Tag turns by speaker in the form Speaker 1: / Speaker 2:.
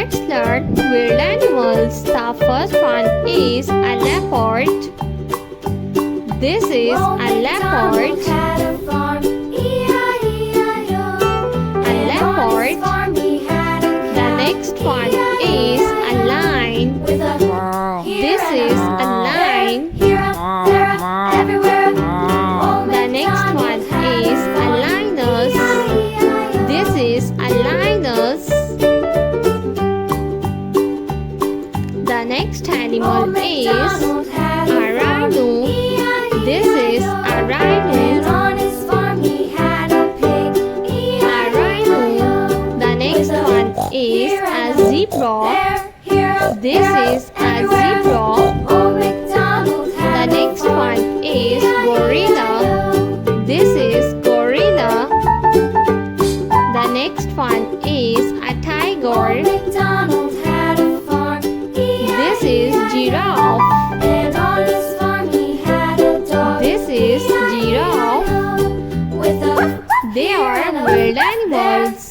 Speaker 1: Let's learn wild animals. The first one is a leopard. This is a leopard. A leopard. The next one is a lion. This is a lion. The next one is a lioness. This is a lioness. The next animal is a rhino. This is a rhino. A rhino. The next one is a zebra. This is a zebra. The next one is gorilla. This is gorilla. The next one is a tiger. This is giraffe. This is giraffe. They are wild animals.